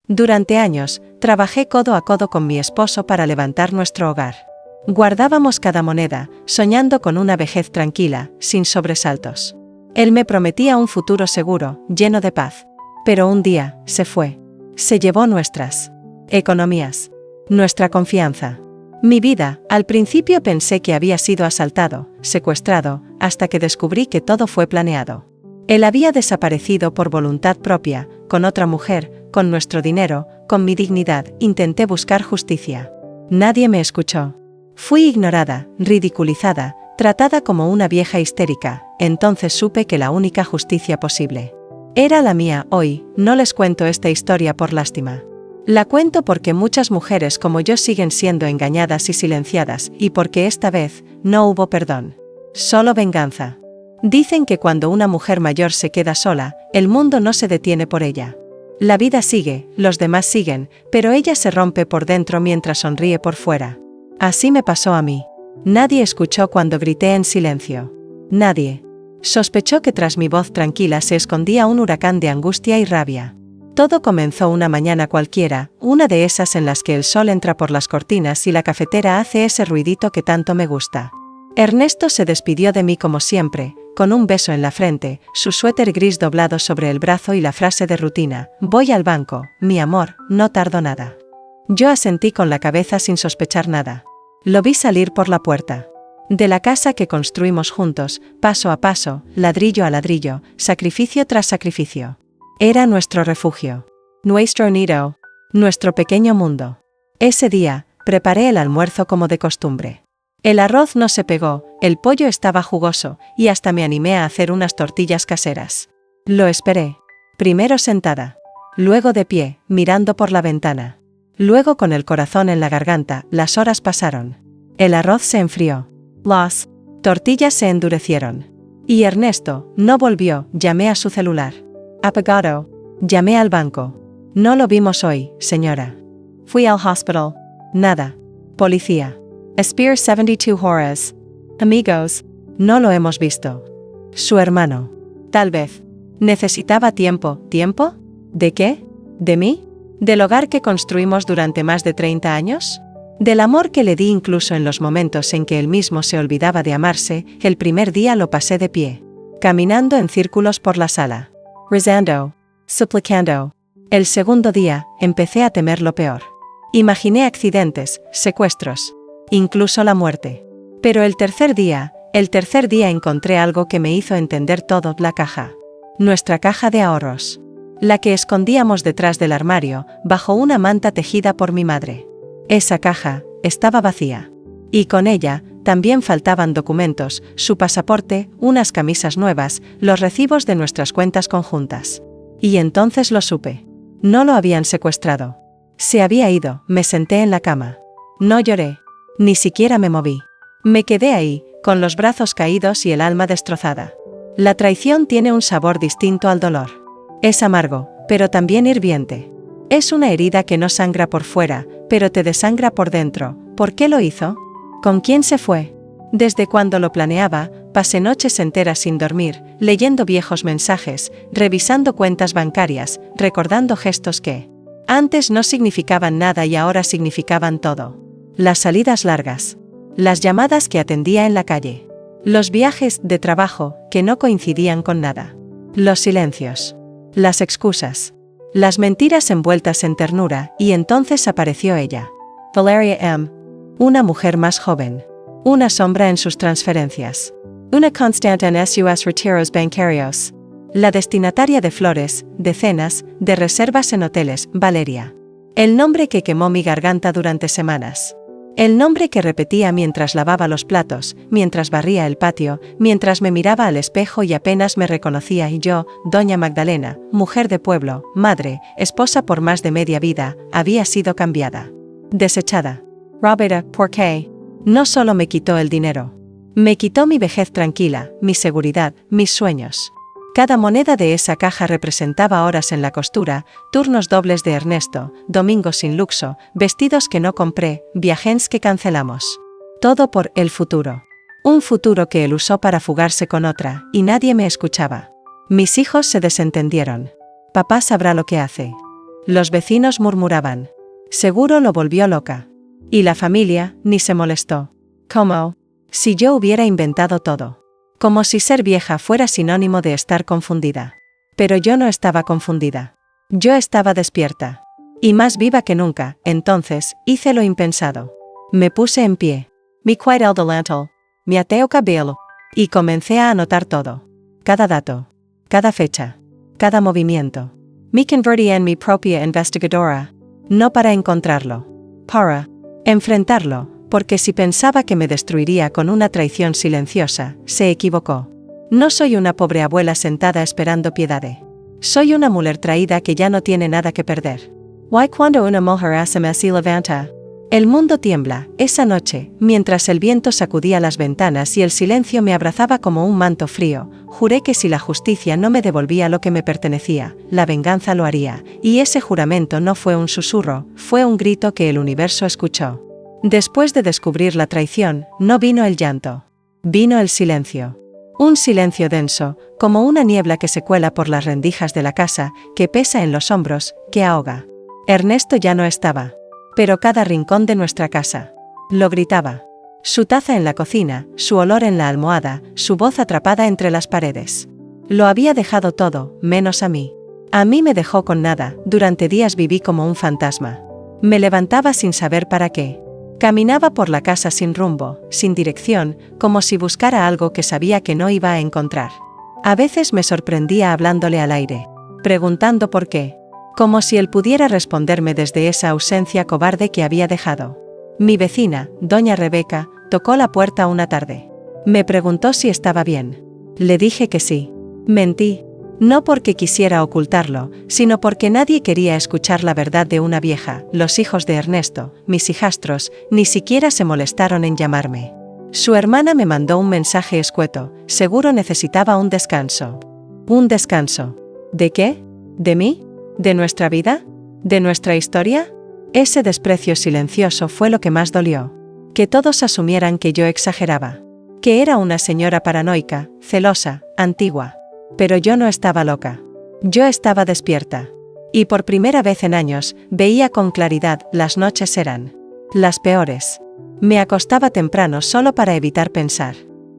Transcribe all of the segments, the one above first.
Durante años, trabajé codo a codo con mi esposo para levantar nuestro hogar. Guardábamos cada moneda, soñando con una vejez tranquila, sin sobresaltos. Él me prometía un futuro seguro, lleno de paz. Pero un día, se fue. Se llevó nuestras economías, nuestra confianza. Mi vida, al principio pensé que había sido asaltado, secuestrado, hasta que descubrí que todo fue planeado. Él había desaparecido por voluntad propia, con otra mujer, con nuestro dinero, con mi dignidad. Intenté buscar justicia. Nadie me escuchó. Fui ignorada, ridiculizada, tratada como una vieja histérica. Entonces supe que la única justicia posible era la mía. Hoy, no les cuento esta historia por lástima. La cuento porque muchas mujeres como yo siguen siendo engañadas y silenciadas, y porque esta vez, no hubo perdón. Solo venganza. Dicen que cuando una mujer mayor se queda sola, el mundo no se detiene por ella. La vida sigue, los demás siguen, pero ella se rompe por dentro mientras sonríe por fuera. Así me pasó a mí. Nadie escuchó cuando grité en silencio. Nadie. Sospechó que tras mi voz tranquila se escondía un huracán de angustia y rabia. Todo comenzó una mañana cualquiera, una de esas en las que el sol entra por las cortinas y la cafetera hace ese ruidito que tanto me gusta. Ernesto se despidió de mí como siempre, con un beso en la frente, su suéter gris doblado sobre el brazo y la frase de rutina: voy al banco, mi amor, no tardo nada. Yo asentí con la cabeza sin sospechar nada. Lo vi salir por la puerta de la casa que construimos juntos, paso a paso, ladrillo a ladrillo, sacrificio tras sacrificio. Era nuestro refugio, nuestro nido, nuestro pequeño mundo. Ese día, preparé el almuerzo como de costumbre. El arroz no se pegó, el pollo estaba jugoso, y hasta me animé a hacer unas tortillas caseras. Lo esperé. Primero sentada. Luego de pie, mirando por la ventana. Luego con el corazón en la garganta. Las horas pasaron. El arroz se enfrió. Las tortillas se endurecieron. Y Ernesto no volvió. Llamé a su celular. Apagado. Llamé al banco. No lo vimos hoy, señora. Fui al hospital. Nada. Policía. Spear 72 horas. Amigos. No lo hemos visto. Su hermano. Tal vez. Necesitaba tiempo. ¿Tiempo? ¿De qué? ¿De mí? ¿Del hogar que construimos durante más de 30 años? Del amor que le di incluso en los momentos en que él mismo se olvidaba de amarse. El primer día lo pasé de pie, caminando en círculos por la sala, rezando, suplicando. El segundo día, empecé a temer lo peor. Imaginé accidentes, secuestros, incluso la muerte. Pero el tercer día encontré algo que me hizo entender todo: la caja. Nuestra caja de ahorros. La que escondíamos detrás del armario, bajo una manta tejida por mi madre. Esa caja estaba vacía. Y con ella, también faltaban documentos, su pasaporte, unas camisas nuevas, los recibos de nuestras cuentas conjuntas. Y entonces lo supe. No lo habían secuestrado. Se había ido. Me senté en la cama. No lloré. Ni siquiera me moví. Me quedé ahí, con los brazos caídos y el alma destrozada. La traición tiene un sabor distinto al dolor. Es amargo, pero también hirviente. Es una herida que no sangra por fuera, pero te desangra por dentro. ¿Por qué lo hizo? ¿Con quién se fue? Desde cuando lo planeaba, pasé noches enteras sin dormir, leyendo viejos mensajes, revisando cuentas bancarias, recordando gestos que antes no significaban nada y ahora significaban todo. Las salidas largas. Las llamadas que atendía en la calle. Los viajes de trabajo que no coincidían con nada. Los silencios. Las excusas. Las mentiras envueltas en ternura. Y entonces apareció ella. Valeria M. Una mujer más joven. Una sombra en sus transferencias. Una constante en sus retiros bancarios. La destinataria de flores, de cenas, de reservas en hoteles. Valeria. El nombre que quemó mi garganta durante semanas. El nombre que repetía mientras lavaba los platos, mientras barría el patio, mientras me miraba al espejo y apenas me reconocía. Y yo, doña Magdalena, mujer de pueblo, madre, esposa por más de media vida, había sido cambiada. Desechada. Roberta, ¿por qué? No solo me quitó el dinero. Me quitó mi vejez tranquila, mi seguridad, mis sueños. Cada moneda de esa caja representaba horas en la costura, turnos dobles de Ernesto, domingos sin luxo, vestidos que no compré, viajes que cancelamos. Todo por el futuro. Un futuro que él usó para fugarse con otra, y nadie me escuchaba. Mis hijos se desentendieron. Papá sabrá lo que hace. Los vecinos murmuraban. Seguro lo volvió loca. Y la familia, ni se molestó. Como si yo hubiera inventado todo. Como si ser vieja fuera sinónimo de estar confundida. Pero yo no estaba confundida. Yo estaba despierta. Y más viva que nunca. Entonces, hice lo impensado. Me puse en pie. Me quité el delantal. Me até o cabello. Y comencé a anotar todo. Cada dato. Cada fecha. Cada movimiento. Me convertí en mi propia investigadora. No para encontrarlo. Para enfrentarlo, porque si pensaba que me destruiría con una traición silenciosa, se equivocó. No soy una pobre abuela sentada esperando piedad. Soy una mujer traída que ya no tiene nada que perder. Why cuando una mujer hace así levanta? El mundo tiembla, esa noche, mientras el viento sacudía las ventanas y el silencio me abrazaba como un manto frío, juré que si la justicia no me devolvía lo que me pertenecía, la venganza lo haría, y ese juramento no fue un susurro, fue un grito que el universo escuchó. Después de descubrir la traición, no vino el llanto. Vino el silencio. Un silencio denso, como una niebla que se cuela por las rendijas de la casa, que pesa en los hombros, que ahoga. Ernesto ya no estaba. Pero cada rincón de nuestra casa. Lo gritaba. Su taza en la cocina, su olor en la almohada, su voz atrapada entre las paredes. Lo había dejado todo, menos a mí. A mí me dejó con nada, durante días viví como un fantasma. Me levantaba sin saber para qué. Caminaba por la casa sin rumbo, sin dirección, como si buscara algo que sabía que no iba a encontrar. A veces me sorprendía hablándole al aire, preguntando por qué. Como si él pudiera responderme desde esa ausencia cobarde que había dejado. Mi vecina, doña Rebeca, tocó la puerta una tarde. Me preguntó si estaba bien. Le dije que sí. Mentí. No porque quisiera ocultarlo, sino porque nadie quería escuchar la verdad de una vieja. Los hijos de Ernesto, mis hijastros, ni siquiera se molestaron en llamarme. Su hermana me mandó un mensaje escueto, seguro necesitaba un descanso. ¿Un descanso? ¿De qué? ¿De mí? ¿De nuestra vida? ¿De nuestra historia? Ese desprecio silencioso fue lo que más dolió. Que todos asumieran que yo exageraba. Que era una señora paranoica, celosa, antigua. Pero yo no estaba loca. Yo estaba despierta. Y por primera vez en años, veía con claridad, las noches eran las peores. Me acostaba temprano solo para evitar pensar.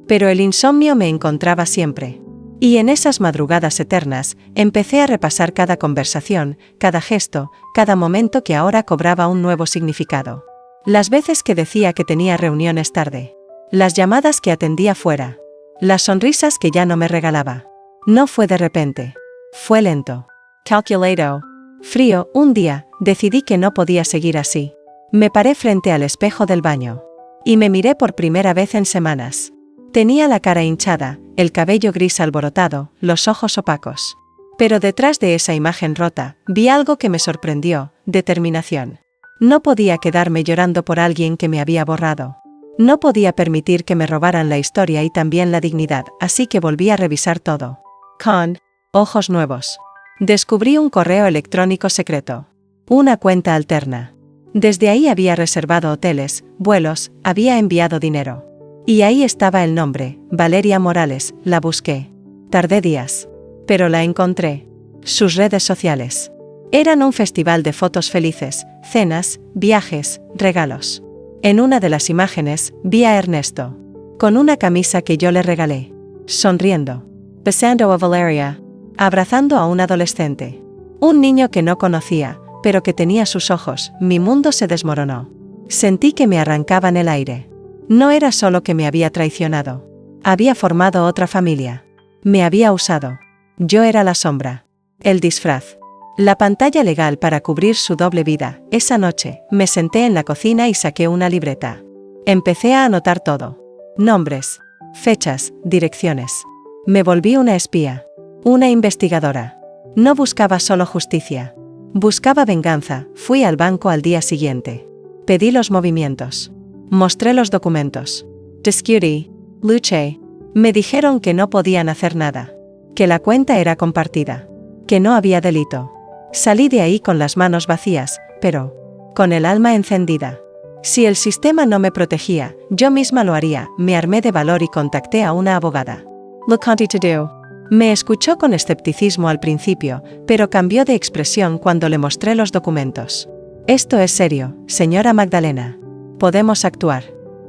Pero el insomnio me encontraba siempre. Y en esas madrugadas eternas, empecé a repasar cada conversación, cada gesto, cada momento que ahora cobraba un nuevo significado. Las veces que decía que tenía reuniones tarde. Las llamadas que atendía fuera. Las sonrisas que ya no me regalaba. No fue de repente. Fue lento. Calculado. Frío. Un día, decidí que no podía seguir así. Me paré frente al espejo del baño. Y me miré por primera vez en semanas. Tenía la cara hinchada, el cabello gris alborotado, los ojos opacos. Pero detrás de esa imagen rota, vi algo que me sorprendió, determinación. No podía quedarme llorando por alguien que me había borrado. No podía permitir que me robaran la historia y también la dignidad, así que volví a revisar todo. Con ojos nuevos. Descubrí un correo electrónico secreto. Una cuenta alterna. Desde ahí había reservado hoteles, vuelos, había enviado dinero. Y ahí estaba el nombre, Valeria Morales. La busqué. Tardé días. Pero la encontré. Sus redes sociales. Eran un festival de fotos felices, cenas, viajes, regalos. En una de las imágenes, vi a Ernesto. Con una camisa que yo le regalé. Sonriendo. Besando a Valeria. Abrazando a un adolescente. Un niño que no conocía, pero que tenía sus ojos. Mi mundo se desmoronó. Sentí que me arrancaban el aire. No era solo que me había traicionado. Había formado otra familia. Me había usado. Yo era la sombra. El disfraz. La pantalla legal para cubrir su doble vida. Esa noche, me senté en la cocina y saqué una libreta. Empecé a anotar todo. Nombres, fechas, direcciones. Me volví una espía. Una investigadora. No buscaba solo justicia. Buscaba venganza. Fui al banco al día siguiente. Pedí los movimientos. Mostré los documentos. Discutí. Luché. Me dijeron que no podían hacer nada. Que la cuenta era compartida. Que no había delito. Salí de ahí con las manos vacías, pero con el alma encendida. Si el sistema no me protegía, yo misma lo haría. Me armé de valor y contacté a una abogada. Lo conté todo. Me escuchó con escepticismo al principio, pero cambió de expresión cuando le mostré los documentos. Esto es serio, señora Magdalena. Podemos actuar.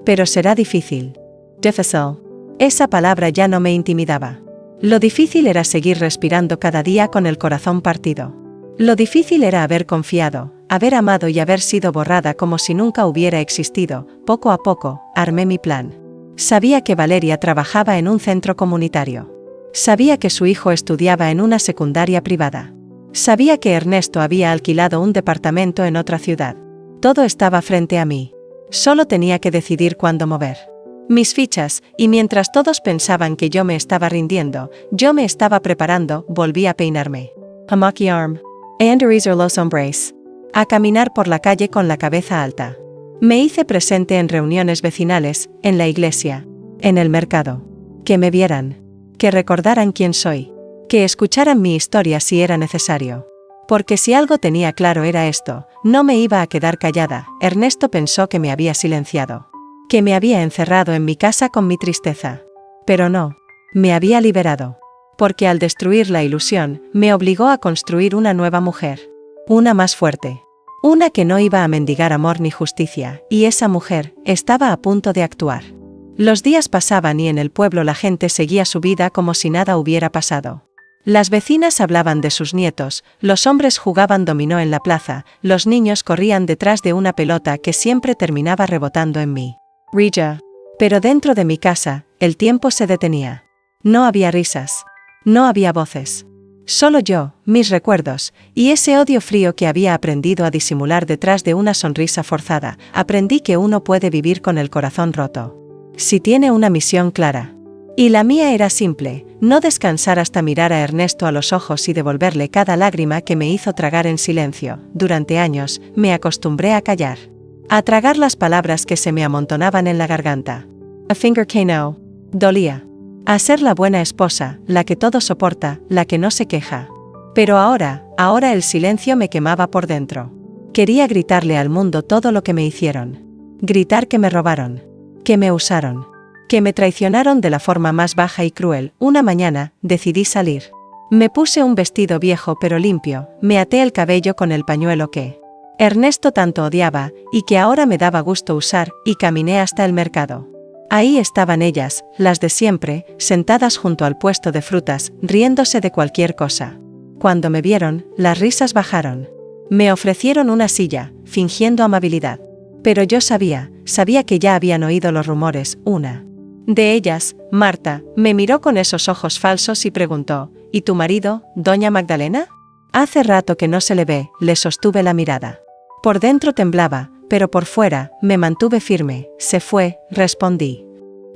Pero será difícil. Difícil. Esa palabra ya no me intimidaba. Lo difícil era seguir respirando cada día con el corazón partido. Lo difícil era haber confiado, haber amado y haber sido borrada como si nunca hubiera existido. Poco a poco, armé mi plan. Sabía que Valeria trabajaba en un centro comunitario. Sabía que su hijo estudiaba en una secundaria privada. Sabía que Ernesto había alquilado un departamento en otra ciudad. Todo estaba frente a mí. Solo tenía que decidir cuándo mover mis fichas, y mientras todos pensaban que yo me estaba rindiendo, yo me estaba preparando. Volví a peinarme. A monkey arm. Andarizer los hombres. A caminar por la calle con la cabeza alta. Me hice presente en reuniones vecinales, en la iglesia, en el mercado. Que me vieran. Que recordaran quién soy. Que escucharan mi historia si era necesario. Porque si algo tenía claro era esto, no me iba a quedar callada. Ernesto pensó que me había silenciado. Que me había encerrado en mi casa con mi tristeza. Pero no. Me había liberado. Porque al destruir la ilusión, me obligó a construir una nueva mujer. Una más fuerte. Una que no iba a mendigar amor ni justicia, y esa mujer estaba a punto de actuar. Los días pasaban y en el pueblo la gente seguía su vida como si nada hubiera pasado. Las vecinas hablaban de sus nietos, los hombres jugaban dominó en la plaza, los niños corrían detrás de una pelota que siempre terminaba rebotando en mí. Rilla. Pero dentro de mi casa, el tiempo se detenía. No había risas. No había voces. Solo yo, mis recuerdos, y ese odio frío que había aprendido a disimular detrás de una sonrisa forzada. Aprendí que uno puede vivir con el corazón roto. Si tiene una misión clara. Y la mía era simple, no descansar hasta mirar a Ernesto a los ojos y devolverle cada lágrima que me hizo tragar en silencio. Durante años, me acostumbré a callar. A tragar las palabras que se me amontonaban en la garganta. A finger que no. Dolía. A ser la buena esposa, la que todo soporta, la que no se queja. Pero ahora el silencio me quemaba por dentro. Quería gritarle al mundo todo lo que me hicieron. Gritar que me robaron. Que me usaron. Que me traicionaron de la forma más baja y cruel. Una mañana, decidí salir. Me puse un vestido viejo pero limpio, me até el cabello con el pañuelo que Ernesto tanto odiaba, y que ahora me daba gusto usar, y caminé hasta el mercado. Ahí estaban ellas, las de siempre, sentadas junto al puesto de frutas, riéndose de cualquier cosa. Cuando me vieron, las risas bajaron. Me ofrecieron una silla, fingiendo amabilidad. Pero yo sabía que ya habían oído los rumores. Una de ellas, Marta, me miró con esos ojos falsos y preguntó: ¿Y tu marido, doña Magdalena? Hace rato que no se le ve. Le sostuve la mirada. Por dentro temblaba, pero por fuera, me mantuve firme. Se fue, respondí.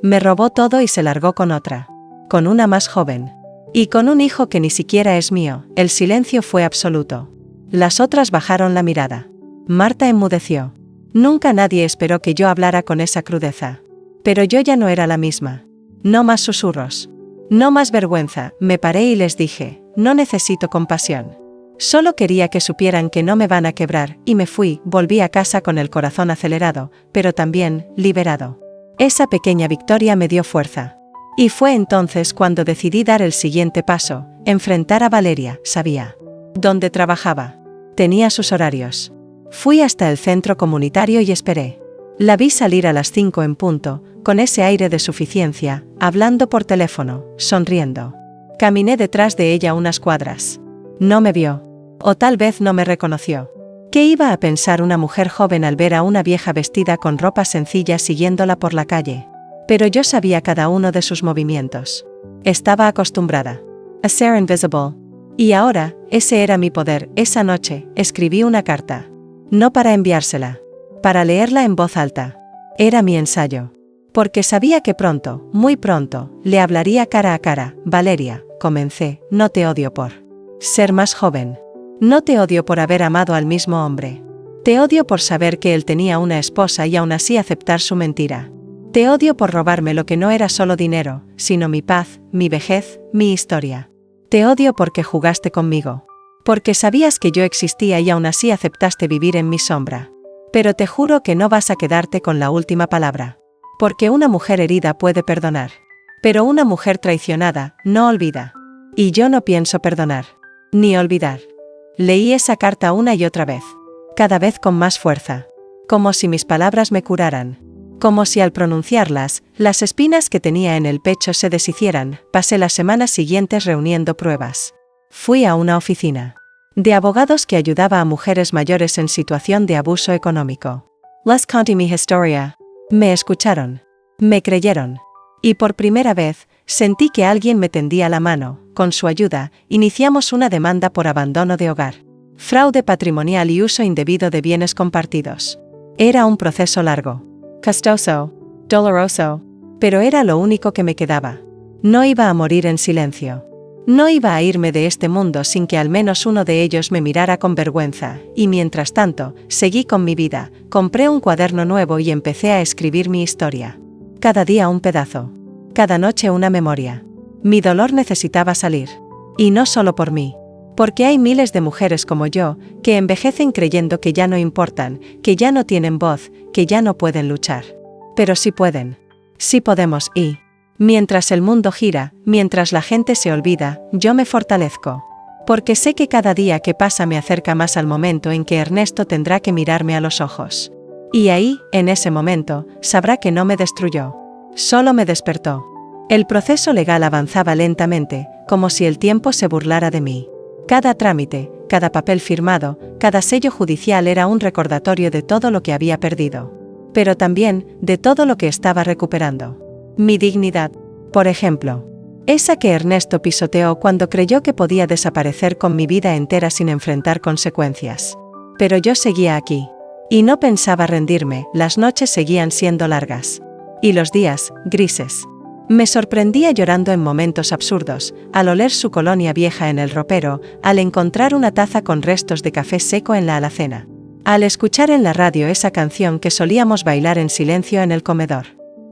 Me robó todo y se largó con otra. Con una más joven. Y con un hijo que ni siquiera es mío. El silencio fue absoluto. Las otras bajaron la mirada. Marta enmudeció. Nunca nadie esperó que yo hablara con esa crudeza. Pero yo ya no era la misma. No más susurros. No más vergüenza. Me paré y les dije: no necesito compasión. Solo quería que supieran que no me van a quebrar, y me fui. Volví a casa con el corazón acelerado, pero también liberado. Esa pequeña victoria me dio fuerza. Y fue entonces cuando decidí dar el siguiente paso, enfrentar a Valeria. Sabía dónde trabajaba. Tenía sus horarios. Fui hasta el centro comunitario y esperé. La vi salir a las 5 en punto, con ese aire de suficiencia, hablando por teléfono, sonriendo. Caminé detrás de ella unas cuadras. No me vio. O tal vez no me reconoció. ¿Qué iba a pensar una mujer joven al ver a una vieja vestida con ropa sencilla siguiéndola por la calle? Pero yo sabía cada uno de sus movimientos. Estaba acostumbrada. A ser invisible. Y ahora, ese era mi poder. Esa noche, escribí una carta. No para enviársela. Para leerla en voz alta. Era mi ensayo. Porque sabía que pronto, muy pronto, le hablaría cara a cara. Valeria, comencé, no te odio por ser más joven. No te odio por haber amado al mismo hombre. Te odio por saber que él tenía una esposa y aún así aceptar su mentira. Te odio por robarme lo que no era solo dinero, sino mi paz, mi vejez, mi historia. Te odio porque jugaste conmigo. Porque sabías que yo existía y aún así aceptaste vivir en mi sombra. Pero te juro que no vas a quedarte con la última palabra. Porque una mujer herida puede perdonar. Pero una mujer traicionada no olvida. Y yo no pienso perdonar. Ni olvidar. Leí esa carta una y otra vez. Cada vez con más fuerza. Como si mis palabras me curaran. Como si al pronunciarlas, las espinas que tenía en el pecho se deshicieran. Pasé las semanas siguientes reuniendo pruebas. Fui a una oficina de abogados que ayudaba a mujeres mayores en situación de abuso económico. Les conté mi historia. Me escucharon. Me creyeron. Y por primera vez, sentí que alguien me tendía la mano. Con su ayuda, iniciamos una demanda por abandono de hogar, fraude patrimonial y uso indebido de bienes compartidos. Era un proceso largo, costoso, doloroso, pero era lo único que me quedaba. No iba a morir en silencio. No iba a irme de este mundo sin que al menos uno de ellos me mirara con vergüenza, y mientras tanto, seguí con mi vida, compré un cuaderno nuevo y empecé a escribir mi historia. Cada día un pedazo. Cada noche una memoria. Mi dolor necesitaba salir. Y no solo por mí. Porque hay miles de mujeres como yo, que envejecen creyendo que ya no importan, que ya no tienen voz, que ya no pueden luchar. Pero sí pueden. Sí podemos y... Mientras el mundo gira, mientras la gente se olvida, yo me fortalezco. Porque sé que cada día que pasa me acerca más al momento en que Ernesto tendrá que mirarme a los ojos. Y ahí, en ese momento, sabrá que no me destruyó. Solo me despertó. El proceso legal avanzaba lentamente, como si el tiempo se burlara de mí. Cada trámite, cada papel firmado, cada sello judicial era un recordatorio de todo lo que había perdido. Pero también, de todo lo que estaba recuperando. Mi dignidad, por ejemplo. Esa que Ernesto pisoteó cuando creyó que podía desaparecer con mi vida entera sin enfrentar consecuencias. Pero yo seguía aquí. Y no pensaba rendirme, las noches seguían siendo largas. Y los días, grises. Me sorprendía llorando en momentos absurdos, al oler su colonia vieja en el ropero, al encontrar una taza con restos de café seco en la alacena. Al escuchar en la radio esa canción que solíamos bailar en silencio en el comedor.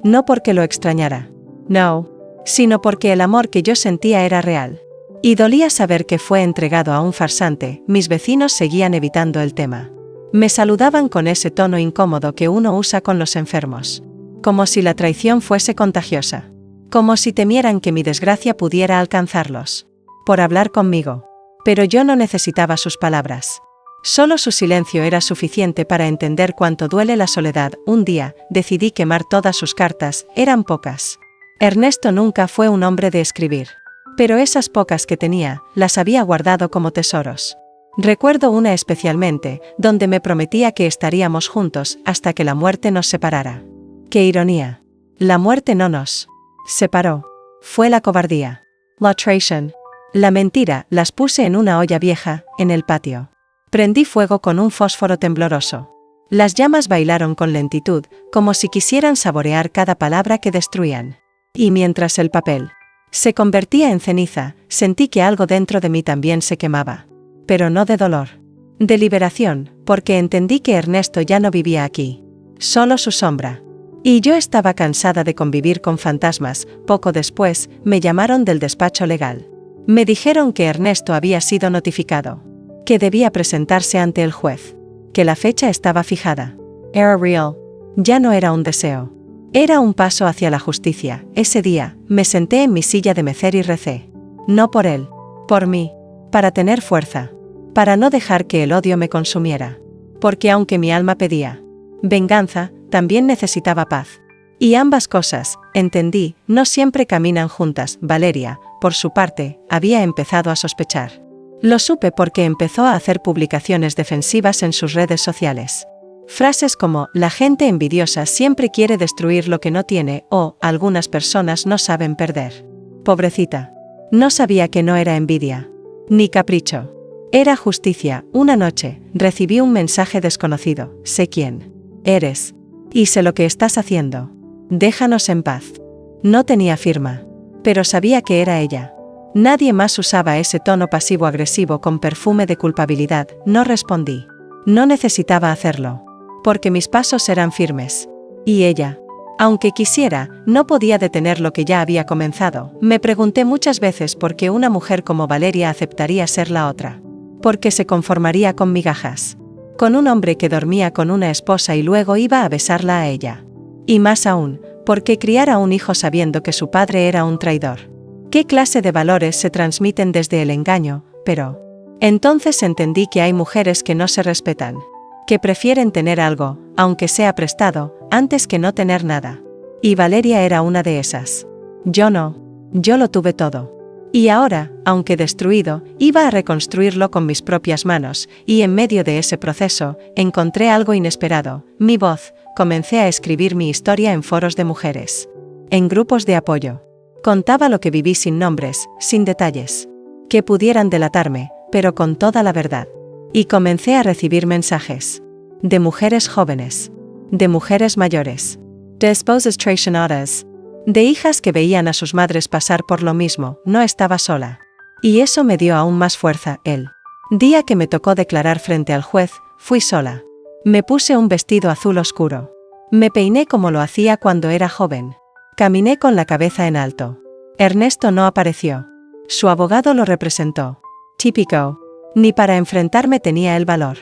No porque lo extrañara. No. Sino porque el amor que yo sentía era real. Y dolía saber que fue entregado a un farsante. Mis vecinos seguían evitando el tema. Me saludaban con ese tono incómodo que uno usa con los enfermos. Como si la traición fuese contagiosa. Como si temieran que mi desgracia pudiera alcanzarlos. Por hablar conmigo. Pero yo no necesitaba sus palabras. Solo su silencio era suficiente para entender cuánto duele la soledad. Un día, decidí quemar todas sus cartas, eran pocas. Ernesto nunca fue un hombre de escribir. Pero esas pocas que tenía, las había guardado como tesoros. Recuerdo una especialmente, donde me prometía que estaríamos juntos hasta que la muerte nos separara. ¡Qué ironía! La muerte no nos separó. Fue la cobardía. La traición. La mentira. Las puse en una olla vieja, en el patio. Prendí fuego con un fósforo tembloroso. Las llamas bailaron con lentitud, como si quisieran saborear cada palabra que destruían. Y mientras el papel se convertía en ceniza, sentí que algo dentro de mí también se quemaba. Pero no de dolor. De liberación, porque entendí que Ernesto ya no vivía aquí. Solo su sombra. Y yo estaba cansada de convivir con fantasmas. Poco después, me llamaron del despacho legal. Me dijeron que Ernesto había sido notificado. Que debía presentarse ante el juez. Que la fecha estaba fijada. Era real. Ya no era un deseo. Era un paso hacia la justicia. Ese día, me senté en mi silla de mecer y recé. No por él. Por mí. Para tener fuerza. Para no dejar que el odio me consumiera. Porque aunque mi alma pedía venganza, también necesitaba paz. Y ambas cosas, entendí, no siempre caminan juntas. Valeria, por su parte, había empezado a sospechar. Lo supe porque empezó a hacer publicaciones defensivas en sus redes sociales. Frases como, la gente envidiosa siempre quiere destruir lo que no tiene, o, algunas personas no saben perder. Pobrecita. No sabía que no era envidia. Ni capricho. Era justicia. Una noche, recibí un mensaje desconocido. Sé quién eres. Y sé lo que estás haciendo. Déjanos en paz. No tenía firma. Pero sabía que era ella. Nadie más usaba ese tono pasivo-agresivo con perfume de culpabilidad. No respondí. No necesitaba hacerlo. Porque mis pasos eran firmes. Y ella, aunque quisiera, no podía detener lo que ya había comenzado. Me pregunté muchas veces por qué una mujer como Valeria aceptaría ser la otra. ¿Por qué se conformaría con migajas? Con un hombre que dormía con una esposa y luego iba a besarla a ella. Y más aún, ¿por qué criar a un hijo sabiendo que su padre era un traidor? ¿Qué clase de valores se transmiten desde el engaño? Pero entonces entendí que hay mujeres que no se respetan, que prefieren tener algo, aunque sea prestado, antes que no tener nada. Y Valeria era una de esas. Yo no. Yo lo tuve todo. Y ahora, aunque destruido, iba a reconstruirlo con mis propias manos, y en medio de ese proceso, encontré algo inesperado, mi voz. Comencé a escribir mi historia en foros de mujeres, en grupos de apoyo. Contaba lo que viví sin nombres, sin detalles, que pudieran delatarme, pero con toda la verdad. Y comencé a recibir mensajes. De mujeres jóvenes. De mujeres mayores. De esposas traicionadas. De hijas que veían a sus madres pasar por lo mismo, no estaba sola. Y eso me dio aún más fuerza. El día que me tocó declarar frente al juez, fui sola. Me puse un vestido azul oscuro. Me peiné como lo hacía cuando era joven. Caminé con la cabeza en alto. Ernesto no apareció. Su abogado lo representó. Típico. Ni para enfrentarme tenía el valor.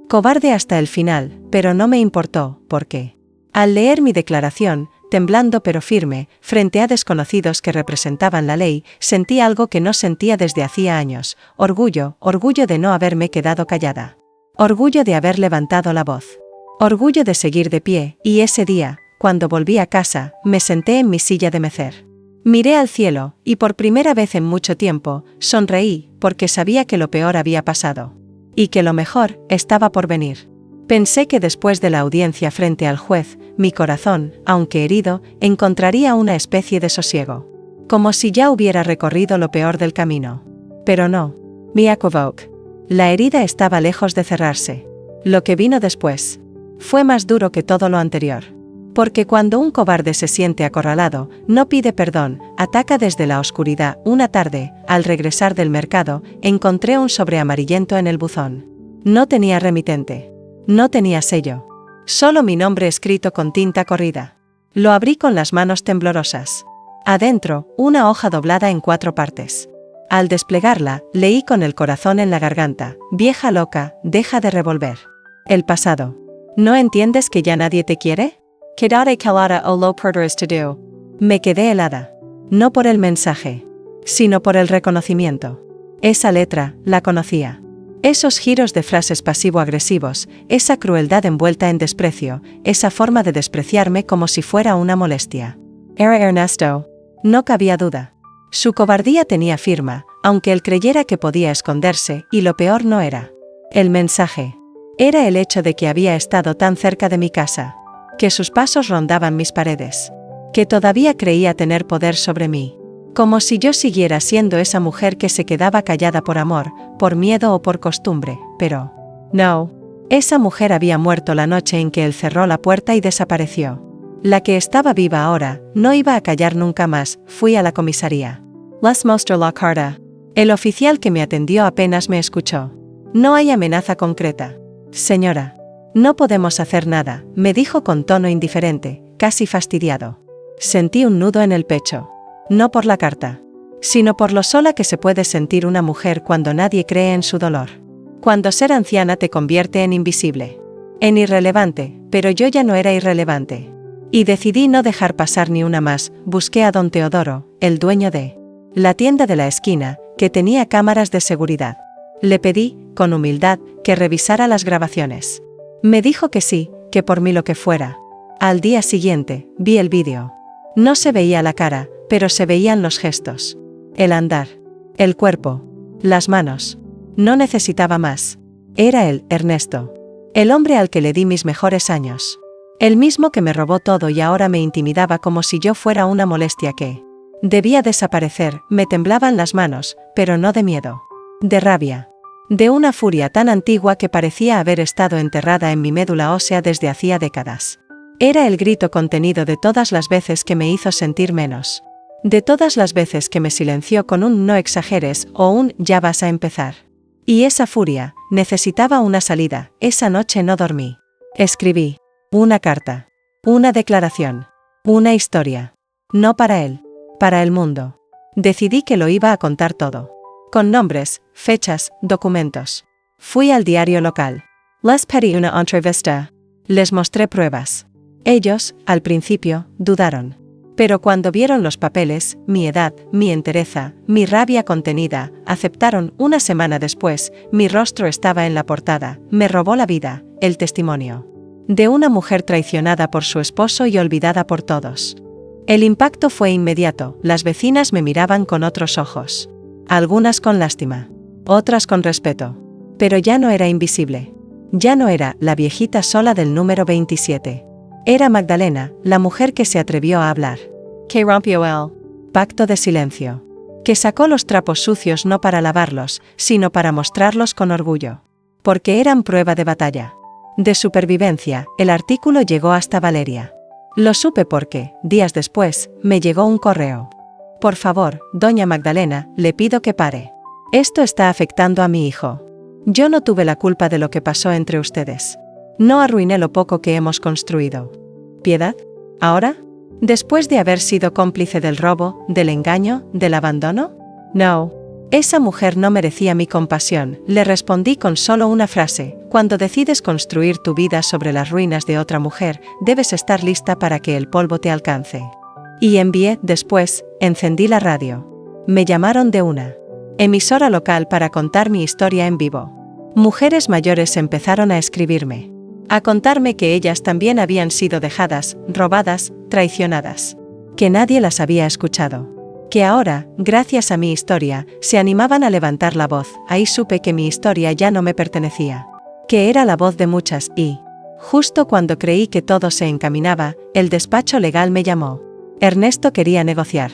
Cobarde hasta el final, pero no me importó, porque al leer mi declaración, temblando pero firme, frente a desconocidos que representaban la ley, sentí algo que no sentía desde hacía años: orgullo de no haberme quedado callada. Orgullo de haber levantado la voz. Orgullo de seguir de pie, y ese día, cuando volví a casa, me senté en mi silla de mecer. Miré al cielo, y por primera vez en mucho tiempo, sonreí, porque sabía que lo peor había pasado. Y que lo mejor estaba por venir. Pensé que después de la audiencia frente al juez, mi corazón, aunque herido, encontraría una especie de sosiego. Como si ya hubiera recorrido lo peor del camino. Pero no. Me equivoqué. La herida estaba lejos de cerrarse. Lo que vino después fue más duro que todo lo anterior. Porque cuando un cobarde se siente acorralado, no pide perdón, ataca desde la oscuridad. Una tarde, al regresar del mercado, encontré un sobre amarillento en el buzón. No tenía remitente. No tenía sello. Solo mi nombre escrito con tinta corrida. Lo abrí con las manos temblorosas. Adentro, una hoja doblada en 4 partes. Al desplegarla, leí con el corazón en la garganta: vieja loca, deja de revolver el pasado. ¿No entiendes que ya nadie te quiere? Quedare calada o lo perderás todo. Me quedé helada. No por el mensaje, sino por el reconocimiento. Esa letra, la conocía. Esos giros de frases pasivo-agresivos, esa crueldad envuelta en desprecio, esa forma de despreciarme como si fuera una molestia. Era Ernesto. No cabía duda. Su cobardía tenía firma, aunque él creyera que podía esconderse, y lo peor no era el mensaje. Era el hecho de que había estado tan cerca de mi casa, que sus pasos rondaban mis paredes, que todavía creía tener poder sobre mí. Como si yo siguiera siendo esa mujer que se quedaba callada por amor, por miedo o por costumbre, pero no. Esa mujer había muerto la noche en que él cerró la puerta y desapareció. La que estaba viva ahora, no iba a callar nunca más. Fui a la comisaría. Les mostré la carta. El oficial que me atendió apenas me escuchó. No hay amenaza concreta. Señora. No podemos hacer nada, me dijo con tono indiferente, casi fastidiado. Sentí un nudo en el pecho. No por la carta, sino por lo sola que se puede sentir una mujer cuando nadie cree en su dolor. Cuando ser anciana te convierte en invisible, en irrelevante, pero yo ya no era irrelevante. Y decidí no dejar pasar ni una más. Busqué a don Teodoro, el dueño de la tienda de la esquina, que tenía cámaras de seguridad. Le pedí, con humildad, que revisara las grabaciones. Me dijo que sí, que por mí lo que fuera. Al día siguiente, vi el vídeo. No se veía la cara, pero se veían los gestos. El andar. El cuerpo. Las manos. No necesitaba más. Era él, Ernesto. El hombre al que le di mis mejores años. El mismo que me robó todo y ahora me intimidaba como si yo fuera una molestia que debía desaparecer. Me temblaban las manos, pero no de miedo. De rabia. De una furia tan antigua que parecía haber estado enterrada en mi médula ósea desde hacía décadas. Era el grito contenido de todas las veces que me hizo sentir menos. De todas las veces que me silenció con un no exageres o un ya vas a empezar. Y esa furia, necesitaba una salida. Esa noche no dormí. Escribí una carta, una declaración, una historia. No para él, para el mundo. Decidí que lo iba a contar todo. Con nombres, fechas, documentos. Fui al diario local. Les pedí una entrevista. Les mostré pruebas. Ellos, al principio, dudaron. Pero cuando vieron los papeles, mi edad, mi entereza, mi rabia contenida, aceptaron, una semana después, mi rostro estaba en la portada, me robó la vida, el testimonio de una mujer traicionada por su esposo y olvidada por todos. El impacto fue inmediato, las vecinas me miraban con otros ojos. Algunas con lástima, otras con respeto. Pero ya no era invisible. Ya no era la viejita sola del número 27. Era Magdalena, la mujer que se atrevió a hablar. Que rompió el pacto de silencio. Que sacó los trapos sucios no para lavarlos, sino para mostrarlos con orgullo. Porque eran prueba de batalla. De supervivencia, el artículo llegó hasta Valeria. Lo supe porque, días después, me llegó un correo. Por favor, doña Magdalena, le pido que pare. Esto está afectando a mi hijo. Yo no tuve la culpa de lo que pasó entre ustedes. No arruiné lo poco que hemos construido. ¿Piedad? ¿Ahora? ¿Después de haber sido cómplice del robo, del engaño, del abandono? No. Esa mujer no merecía mi compasión, le respondí con solo una frase: cuando decides construir tu vida sobre las ruinas de otra mujer, debes estar lista para que el polvo te alcance. Y después, encendí la radio. Me llamaron de una emisora local para contar mi historia en vivo. Mujeres mayores empezaron a escribirme, a contarme que ellas también habían sido dejadas, robadas, traicionadas. Que nadie las había escuchado. Que ahora, gracias a mi historia, se animaban a levantar la voz. Ahí supe que mi historia ya no me pertenecía. Que era la voz de muchas y, justo cuando creí que todo se encaminaba, el despacho legal me llamó. Ernesto quería negociar.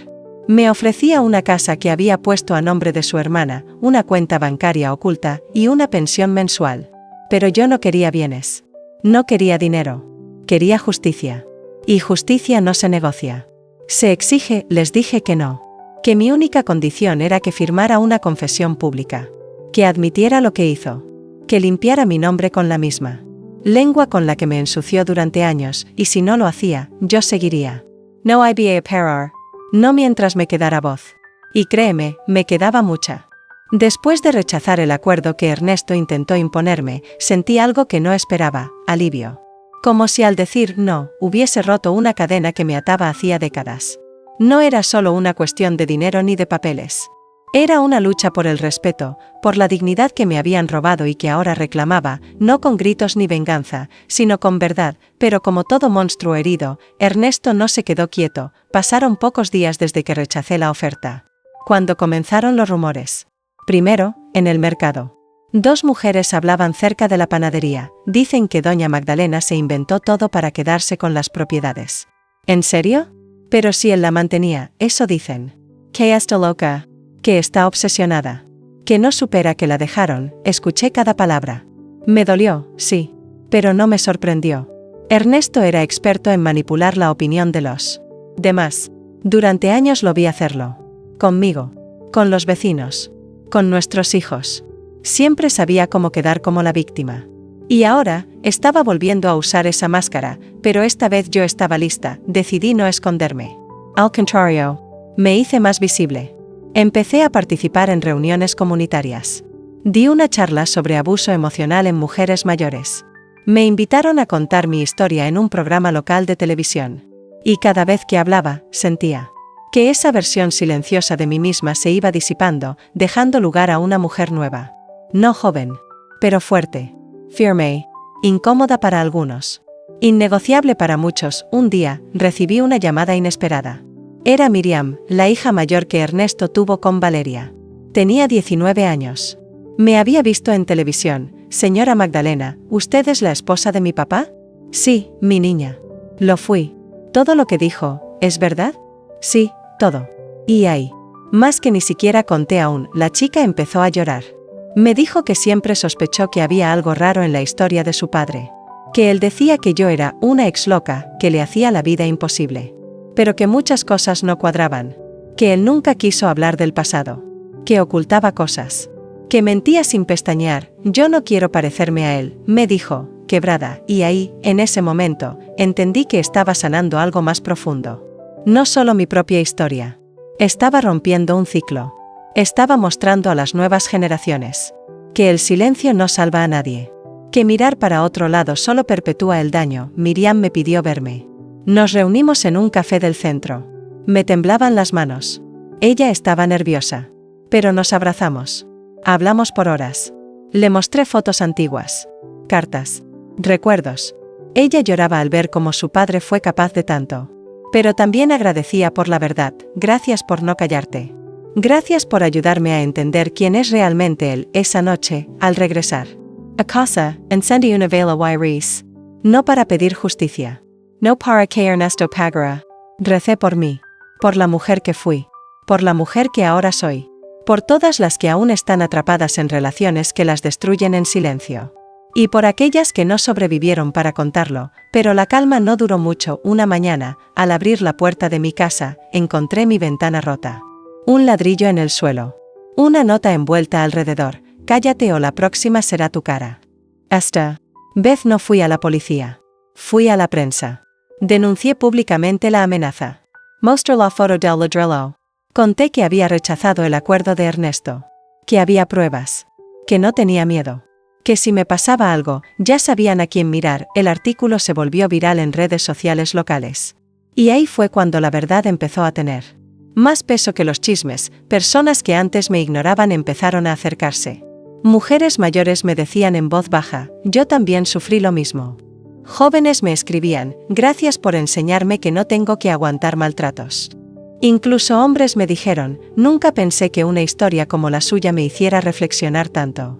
Me ofrecía una casa que había puesto a nombre de su hermana, una cuenta bancaria oculta y una pensión mensual. Pero yo no quería bienes. No quería dinero. Quería justicia. Y justicia no se negocia. Se exige, les dije que no. Que mi única condición era que firmara una confesión pública. Que admitiera lo que hizo. Que limpiara mi nombre con la misma lengua con la que me ensució durante años, y si no lo hacía, yo seguiría. No había parar. No mientras me quedara voz. Y créeme, me quedaba mucha. Después de rechazar el acuerdo que Ernesto intentó imponerme, sentí algo que no esperaba: alivio. Como si al decir no, hubiese roto una cadena que me ataba hacía décadas. No era solo una cuestión de dinero ni de papeles. Era una lucha por el respeto, por la dignidad que me habían robado y que ahora reclamaba, no con gritos ni venganza, sino con verdad. Pero como todo monstruo herido, Ernesto no se quedó quieto. Pasaron pocos días desde que rechacé la oferta. Cuando comenzaron los rumores. Primero, en el mercado. 2 mujeres hablaban cerca de la panadería. Dicen que doña Magdalena se inventó todo para quedarse con las propiedades. ¿En serio? Pero si él la mantenía, eso dicen. Que está loca. Que está obsesionada. Que no supera que la dejaron. Escuché cada palabra. Me dolió, sí. Pero no me sorprendió. Ernesto era experto en manipular la opinión de los demás. Durante años lo vi hacerlo. Conmigo. Con los vecinos. Con nuestros hijos. Siempre sabía cómo quedar como la víctima. Y ahora, estaba volviendo a usar esa máscara, pero esta vez yo estaba lista, decidí no esconderme. Al contrario, me hice más visible. Empecé a participar en reuniones comunitarias. Di una charla sobre abuso emocional en mujeres mayores. Me invitaron a contar mi historia en un programa local de televisión. Y cada vez que hablaba, sentía que esa versión silenciosa de mí misma se iba disipando, dejando lugar a una mujer nueva. No joven, pero fuerte, firme, incómoda para algunos, innegociable para muchos. Un día, recibí una llamada inesperada. Era Miriam, la hija mayor que Ernesto tuvo con Valeria. Tenía 19 años. Me había visto en televisión. Señora Magdalena, ¿usted es la esposa de mi papá? Sí, mi niña. Lo fui. ¿Todo lo que dijo, es verdad? Sí, todo. Y ahí. Más que ni siquiera conté aún, la chica empezó a llorar. Me dijo que siempre sospechó que había algo raro en la historia de su padre. Que él decía que yo era una ex loca, que le hacía la vida imposible. Pero que muchas cosas no cuadraban. Que él nunca quiso hablar del pasado. Que ocultaba cosas. Que mentía sin pestañear. Yo no quiero parecerme a él, me dijo, quebrada, y ahí, en ese momento, entendí que estaba sanando algo más profundo. No solo mi propia historia. Estaba rompiendo un ciclo. Estaba mostrando a las nuevas generaciones que el silencio no salva a nadie. Que mirar para otro lado solo perpetúa el daño. Miriam me pidió verme. Nos reunimos en un café del centro. Me temblaban las manos. Ella estaba nerviosa. Pero nos abrazamos. Hablamos por horas. Le mostré fotos antiguas. Cartas. Recuerdos. Ella lloraba al ver cómo su padre fue capaz de tanto. Pero también agradecía por la verdad. Gracias por no callarte. Gracias por ayudarme a entender quién es realmente él. Esa noche, al regresar a casa, encendí una vela Iris. No para pedir justicia. No para que Ernesto pagara. Recé por mí. Por la mujer que fui. Por la mujer que ahora soy. Por todas las que aún están atrapadas en relaciones que las destruyen en silencio. Y por aquellas que no sobrevivieron para contarlo, pero la calma no duró mucho. Una mañana, al abrir la puerta de mi casa, encontré mi ventana rota. Un ladrillo en el suelo. Una nota envuelta alrededor. Cállate o la próxima será tu cara. Esta vez no fui a la policía. Fui a la prensa. Denuncié públicamente la amenaza. Mostré la foto del ladrillo. Conté que había rechazado el acuerdo de Ernesto. Que había pruebas. Que no tenía miedo. Que si me pasaba algo, ya sabían a quién mirar. El artículo se volvió viral en redes sociales locales. Y ahí fue cuando la verdad empezó a tener más peso que los chismes. Personas que antes me ignoraban empezaron a acercarse. Mujeres mayores me decían en voz baja, yo también sufrí lo mismo. Jóvenes me escribían, gracias por enseñarme que no tengo que aguantar maltratos. Incluso hombres me dijeron, nunca pensé que una historia como la suya me hiciera reflexionar tanto.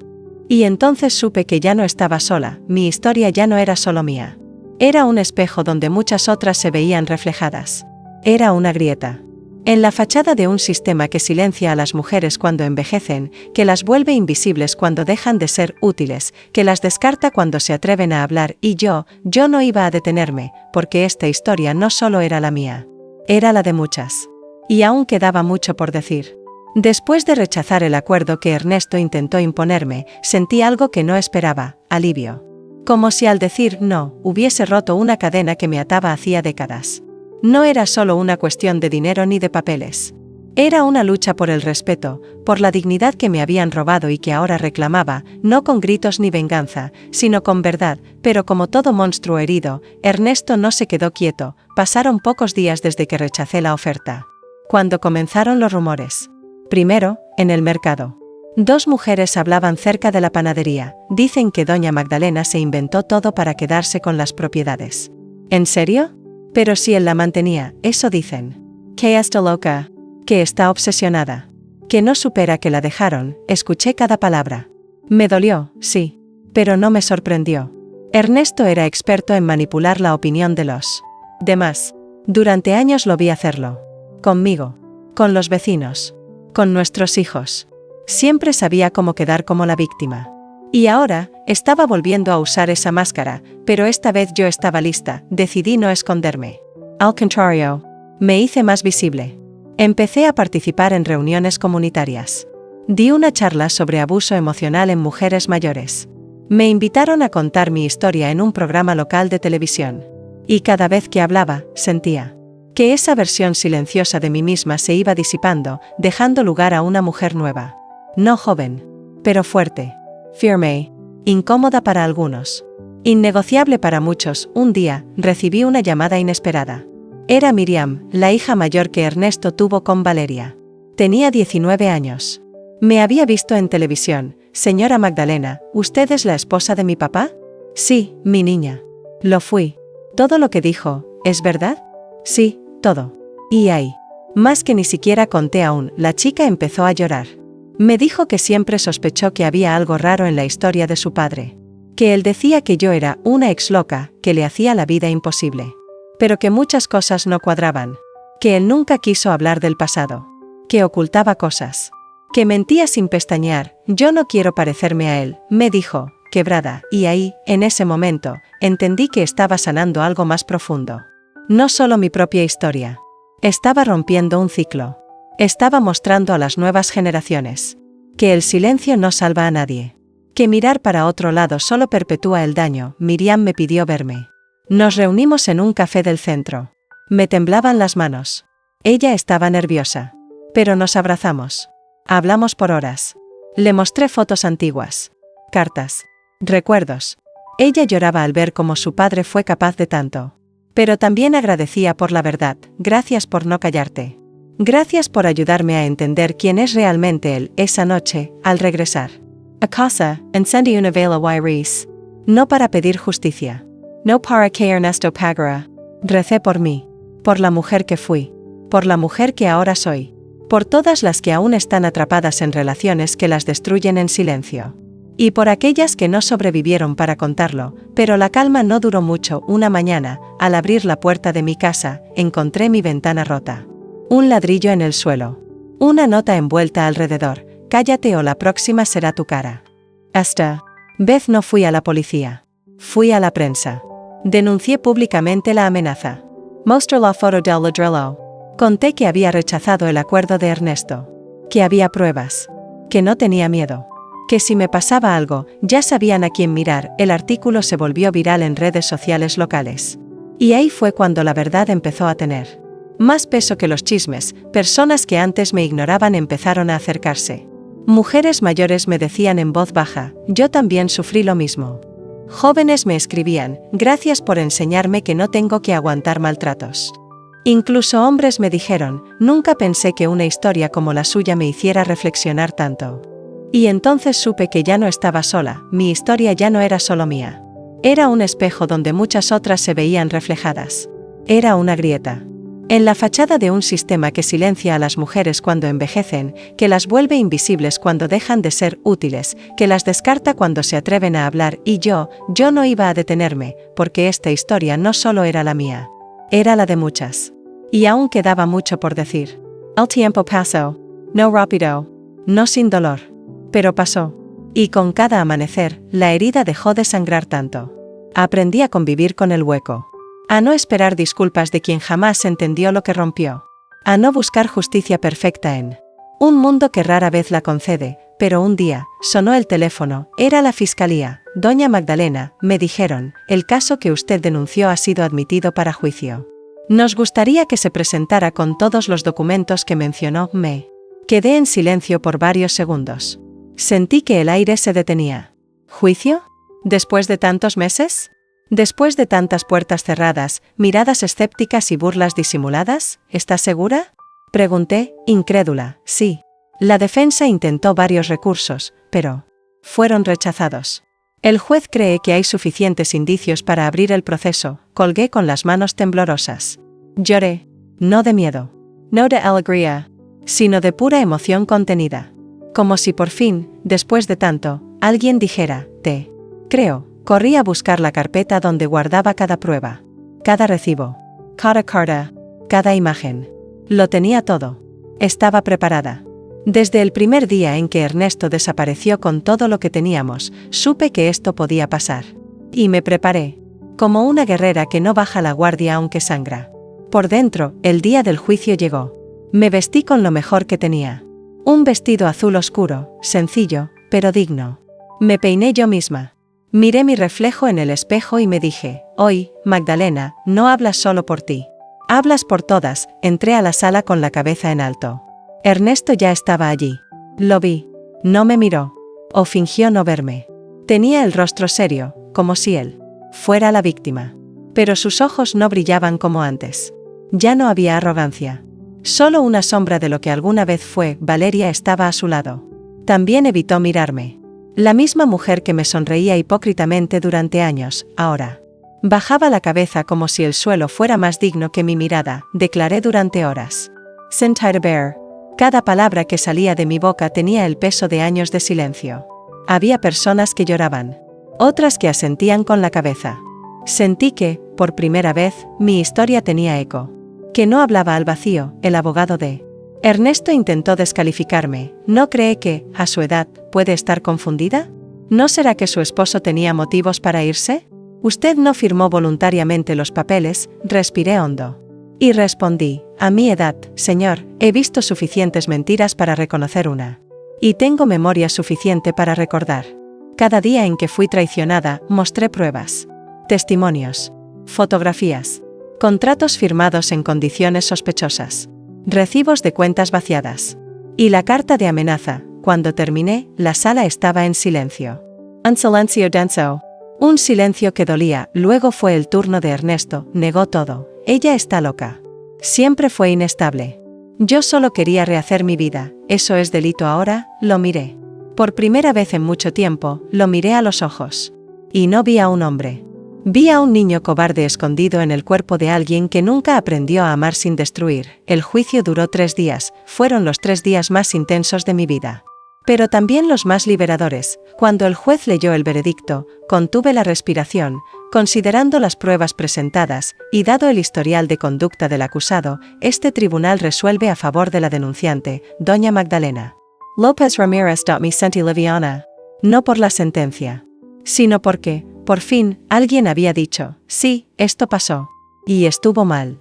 Y entonces supe que ya no estaba sola, mi historia ya no era solo mía. Era un espejo donde muchas otras se veían reflejadas. Era una grieta en la fachada de un sistema que silencia a las mujeres cuando envejecen, que las vuelve invisibles cuando dejan de ser útiles, que las descarta cuando se atreven a hablar. Y yo no iba a detenerme, porque esta historia no solo era la mía. Era la de muchas. Y aún quedaba mucho por decir. Después de rechazar el acuerdo que Ernesto intentó imponerme, sentí algo que no esperaba, alivio. Como si al decir no, hubiese roto una cadena que me ataba hacía décadas. No era solo una cuestión de dinero ni de papeles. Era una lucha por el respeto, por la dignidad que me habían robado y que ahora reclamaba, no con gritos ni venganza, sino con verdad. Pero como todo monstruo herido, Ernesto no se quedó quieto. Pasaron pocos días desde que rechacé la oferta. Cuando comenzaron los rumores. Primero, en el mercado. 2 mujeres hablaban cerca de la panadería. Dicen que doña Magdalena se inventó todo para quedarse con las propiedades. ¿En serio? Pero si él la mantenía, eso dicen. Que está loca. Que está obsesionada. Que no supera que la dejaron. Escuché cada palabra. Me dolió, sí. Pero no me sorprendió. Ernesto era experto en manipular la opinión de los demás. Durante años lo vi hacerlo. Conmigo. Con los vecinos. Con nuestros hijos. Siempre sabía cómo quedar como la víctima. Y ahora, estaba volviendo a usar esa máscara, pero esta vez yo estaba lista, decidí no esconderme. Al contrario, me hice más visible. Empecé a participar en reuniones comunitarias. Di una charla sobre abuso emocional en mujeres mayores. Me invitaron a contar mi historia en un programa local de televisión. Y cada vez que hablaba, sentía que esa versión silenciosa de mí misma se iba disipando, dejando lugar a una mujer nueva. No joven, pero fuerte. Firme, incómoda para algunos, innegociable para muchos. Un día, recibí una llamada inesperada. Era Miriam, la hija mayor que Ernesto tuvo con Valeria. Tenía 19 años. Me había visto en televisión. Señora Magdalena, ¿usted es la esposa de mi papá? Sí, mi niña. Lo fui. ¿Todo lo que dijo, es verdad? Sí, todo. Y ahí. Más que ni siquiera conté aún, la chica empezó a llorar. Me dijo que siempre sospechó que había algo raro en la historia de su padre. Que él decía que yo era una ex loca, que le hacía la vida imposible. Pero que muchas cosas no cuadraban. Que él nunca quiso hablar del pasado. Que ocultaba cosas. Que mentía sin pestañear. Yo no quiero parecerme a él, me dijo, quebrada. Y ahí, en ese momento, entendí que estaba sanando algo más profundo. No solo mi propia historia. Estaba rompiendo un ciclo. Estaba mostrando a las nuevas generaciones que el silencio no salva a nadie. Que mirar para otro lado solo perpetúa el daño. Miriam me pidió verme. Nos reunimos en un café del centro. Me temblaban las manos. Ella estaba nerviosa. Pero nos abrazamos. Hablamos por horas. Le mostré fotos antiguas. Cartas. Recuerdos. Ella lloraba al ver cómo su padre fue capaz de tanto. Pero también agradecía por la verdad, gracias por no callarte. Gracias por ayudarme a entender quién es realmente él esa noche, al regresar a casa, encendí una vela y Reese. No para pedir justicia. No para que Ernesto pagara. Recé por mí. Por la mujer que fui. Por la mujer que ahora soy. Por todas las que aún están atrapadas en relaciones que las destruyen en silencio. Y por aquellas que no sobrevivieron para contarlo, pero la calma no duró mucho. Una mañana, al abrir la puerta de mi casa, encontré mi ventana rota. Un ladrillo en el suelo. Una nota envuelta alrededor. Cállate o la próxima será tu cara. Esta vez no fui a la policía. Fui a la prensa. Denuncié públicamente la amenaza. Mostré la foto del ladrillo. Conté que había rechazado el acuerdo de Ernesto. Que había pruebas. Que no tenía miedo. Que si me pasaba algo, ya sabían a quién mirar. El artículo se volvió viral en redes sociales locales. Y ahí fue cuando la verdad empezó a tener más peso que los chismes. Personas que antes me ignoraban empezaron a acercarse. Mujeres mayores me decían en voz baja, yo también sufrí lo mismo. Jóvenes me escribían, gracias por enseñarme que no tengo que aguantar maltratos. Incluso hombres me dijeron, nunca pensé que una historia como la suya me hiciera reflexionar tanto. Y entonces supe que ya no estaba sola, mi historia ya no era solo mía. Era un espejo donde muchas otras se veían reflejadas. Era una grieta. En la fachada de un sistema que silencia a las mujeres cuando envejecen, que las vuelve invisibles cuando dejan de ser útiles, que las descarta cuando se atreven a hablar y yo no iba a detenerme, porque esta historia no solo era la mía. Era la de muchas. Y aún quedaba mucho por decir. El tiempo pasó. No rápido. No sin dolor. Pero pasó. Y con cada amanecer, la herida dejó de sangrar tanto. Aprendí a convivir con el hueco. A no esperar disculpas de quien jamás entendió lo que rompió. A no buscar justicia perfecta en un mundo que rara vez la concede, pero un día, sonó el teléfono, era la fiscalía. Doña Magdalena, me dijeron, el caso que usted denunció ha sido admitido para juicio. Nos gustaría que se presentara con todos los documentos que mencionó. Me quedé en silencio por varios segundos. Sentí que el aire se detenía. ¿Juicio? ¿Después de tantos meses? Después de tantas puertas cerradas, miradas escépticas y burlas disimuladas, ¿estás segura? Pregunté, incrédula. Sí. La defensa intentó varios recursos, pero fueron rechazados. El juez cree que hay suficientes indicios para abrir el proceso. Colgué con las manos temblorosas. Lloré. No de miedo. No de alegría. Sino de pura emoción contenida. Como si por fin, después de tanto, alguien dijera, te creo. Corrí a buscar la carpeta donde guardaba cada prueba. Cada recibo. Cada carta. Cada imagen. Lo tenía todo. Estaba preparada. Desde el primer día en que Ernesto desapareció con todo lo que teníamos, supe que esto podía pasar. Y me preparé. Como una guerrera que no baja la guardia aunque sangra. Por dentro, el día del juicio llegó. Me vestí con lo mejor que tenía. Un vestido azul oscuro, sencillo, pero digno. Me peiné yo misma. Miré mi reflejo en el espejo y me dije, hoy, Magdalena, no hablas solo por ti. Hablas por todas. Entré a la sala con la cabeza en alto. Ernesto ya estaba allí. Lo vi. No me miró. O fingió no verme. Tenía el rostro serio, como si él fuera la víctima. Pero sus ojos no brillaban como antes. Ya no había arrogancia. Solo una sombra de lo que alguna vez fue. Valeria estaba a su lado. También evitó mirarme. La misma mujer que me sonreía hipócritamente durante años, ahora bajaba la cabeza como si el suelo fuera más digno que mi mirada, declaré durante horas. Sentir bear. Cada palabra que salía de mi boca tenía el peso de años de silencio. Había personas que lloraban. Otras que asentían con la cabeza. Sentí que, por primera vez, mi historia tenía eco. Que no hablaba al vacío. El abogado de Ernesto intentó descalificarme. ¿No cree que, a su edad, puede estar confundida? ¿No será que su esposo tenía motivos para irse? Usted no firmó voluntariamente los papeles. Respiré hondo. Y respondí, a mi edad, señor, he visto suficientes mentiras para reconocer una. Y tengo memoria suficiente para recordar. Cada día en que fui traicionada, mostré pruebas. Testimonios. Fotografías. Contratos firmados en condiciones sospechosas. Recibos de cuentas vaciadas. Y la carta de amenaza. Cuando terminé, la sala estaba en silencio. Un silencio denso. Un silencio que dolía. Luego fue el turno de Ernesto. Negó todo. Ella está loca. Siempre fue inestable. Yo solo quería rehacer mi vida. ¿Eso es delito ahora? Lo miré. Por primera vez en mucho tiempo, lo miré a los ojos. Y no vi a un hombre. Vi a un niño cobarde escondido en el cuerpo de alguien que nunca aprendió a amar sin destruir. El juicio duró 3 días. Fueron los 3 días más intensos de mi vida. Pero también los más liberadores. Cuando el juez leyó el veredicto, contuve la respiración, considerando las pruebas presentadas, y dado el historial de conducta del acusado, este tribunal resuelve a favor de la denunciante, doña Magdalena López Ramírez. Me sentí liviana. No por la sentencia, sino porque, por fin, alguien había dicho, sí, esto pasó. Y estuvo mal.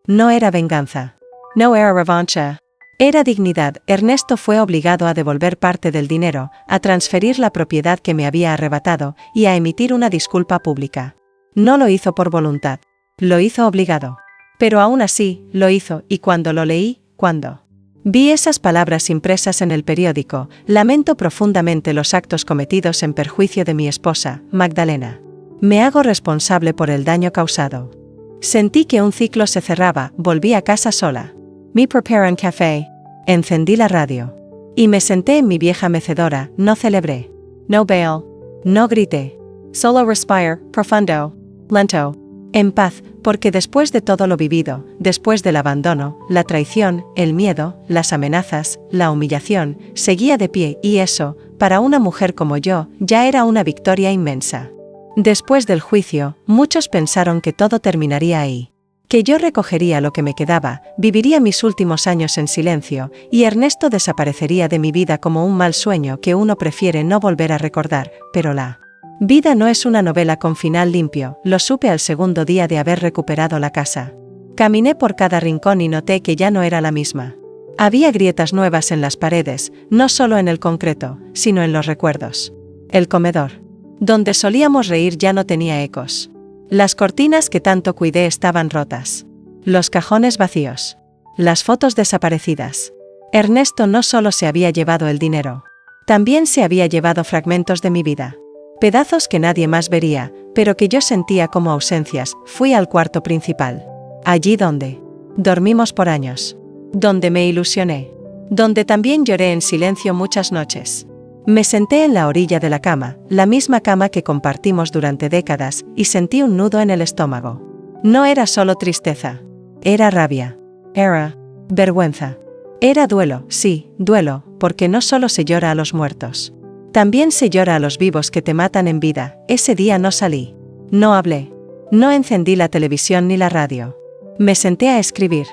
No era venganza. No era revancha. Era dignidad. Ernesto fue obligado a devolver parte del dinero, a transferir la propiedad que me había arrebatado, y a emitir una disculpa pública. No lo hizo por voluntad. Lo hizo obligado. Pero aún así, lo hizo, y cuando lo leí, cuando vi esas palabras impresas en el periódico, lamento profundamente los actos cometidos en perjuicio de mi esposa, Magdalena. Me hago responsable por el daño causado. Sentí que un ciclo se cerraba. Volví a casa sola. Me preparé un café. Encendí la radio. Y me senté en mi vieja mecedora. No celebré. No bail. No grité. Solo respire, profundo, lento. En paz, porque después de todo lo vivido, después del abandono, la traición, el miedo, las amenazas, la humillación, seguía de pie y eso, para una mujer como yo, ya era una victoria inmensa. Después del juicio, muchos pensaron que todo terminaría ahí. Que yo recogería lo que me quedaba, viviría mis últimos años en silencio, y Ernesto desaparecería de mi vida como un mal sueño que uno prefiere no volver a recordar, pero la vida no es una novela con final limpio. Lo supe al segundo día de haber recuperado la casa. Caminé por cada rincón y noté que ya no era la misma. Había grietas nuevas en las paredes, no solo en el concreto, sino en los recuerdos. El comedor, donde solíamos reír, ya no tenía ecos. Las cortinas que tanto cuidé estaban rotas. Los cajones vacíos. Las fotos desaparecidas. Ernesto no solo se había llevado el dinero, también se había llevado fragmentos de mi vida. Pedazos que nadie más vería, pero que yo sentía como ausencias. Fui al cuarto principal. Allí donde dormimos por años. Donde me ilusioné. Donde también lloré en silencio muchas noches. Me senté en la orilla de la cama, la misma cama que compartimos durante décadas, y sentí un nudo en el estómago. No era solo tristeza. Era rabia. Era vergüenza. Era duelo, sí, duelo, porque no solo se llora a los muertos. También se llora a los vivos que te matan en vida. Ese día no salí. No hablé. No encendí la televisión ni la radio. Me senté a escribir.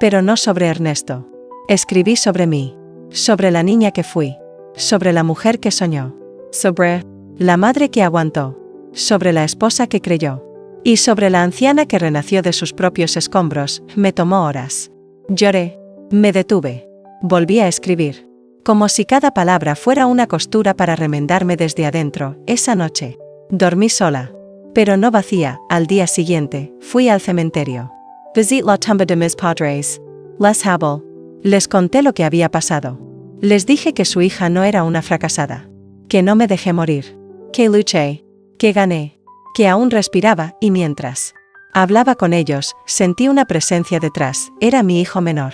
Pero no sobre Ernesto. Escribí sobre mí. Sobre la niña que fui. Sobre la mujer que soñó. Sobre la madre que aguantó. Sobre la esposa que creyó. Y sobre la anciana que renació de sus propios escombros. Me tomó horas. Lloré. Me detuve. Volví a escribir. Como si cada palabra fuera una costura para remendarme desde adentro. Esa noche dormí sola, pero no vacía. Al día siguiente, fui al cementerio. Visite la tumba de mis padres. Les hablé. Les conté lo que había pasado. Les dije que su hija no era una fracasada. Que no me dejé morir. Que luché. Que gané. Que aún respiraba, y mientras hablaba con ellos, sentí una presencia detrás. Era mi hijo menor.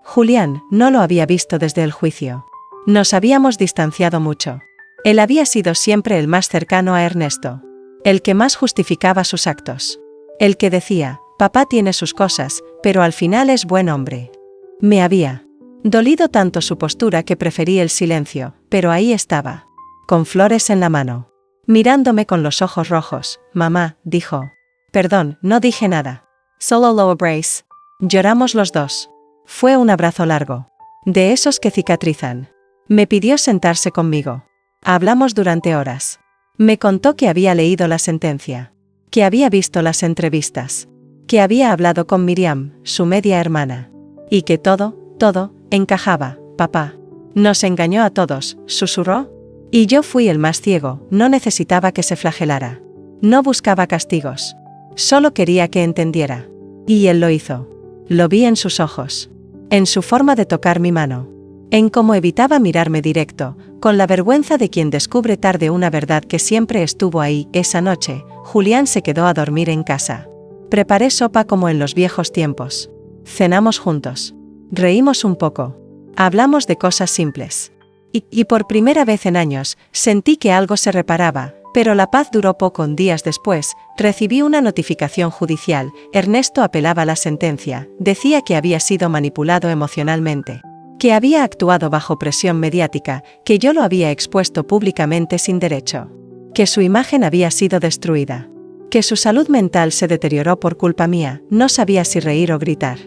Julián. No lo había visto desde el juicio. Nos habíamos distanciado mucho. Él había sido siempre el más cercano a Ernesto. El que más justificaba sus actos. El que decía, papá tiene sus cosas, pero al final es buen hombre. Me había dolido tanto su postura que preferí el silencio, pero ahí estaba, con flores en la mano, mirándome con los ojos rojos. Mamá, dijo. Perdón, no dije nada. Solo lo abrace. Lloramos los dos. Fue un abrazo largo. De esos que cicatrizan. Me pidió sentarse conmigo. Hablamos durante horas. Me contó que había leído la sentencia. Que había visto las entrevistas. Que había hablado con Miriam, su media hermana. Y que todo encajaba. Papá nos engañó a todos, susurró. Y yo fui el más ciego. No necesitaba que se flagelara. No buscaba castigos. Solo quería que entendiera. Y él lo hizo. Lo vi en sus ojos. En su forma de tocar mi mano. en cómo evitaba mirarme directo, con la vergüenza de quien descubre tarde una verdad que siempre estuvo ahí. Esa noche, Julián se quedó a dormir en casa. Preparé sopa como en los viejos tiempos. Cenamos juntos. Reímos un poco. Hablamos de cosas simples. Y por primera vez en años, sentí que algo se reparaba, pero la paz duró poco. Días después, recibí una notificación judicial. Ernesto apelaba la sentencia, decía que había sido manipulado emocionalmente, que había actuado bajo presión mediática, que yo lo había expuesto públicamente sin derecho, que su imagen había sido destruida, que su salud mental se deterioró por culpa mía. No sabía si reír o gritar.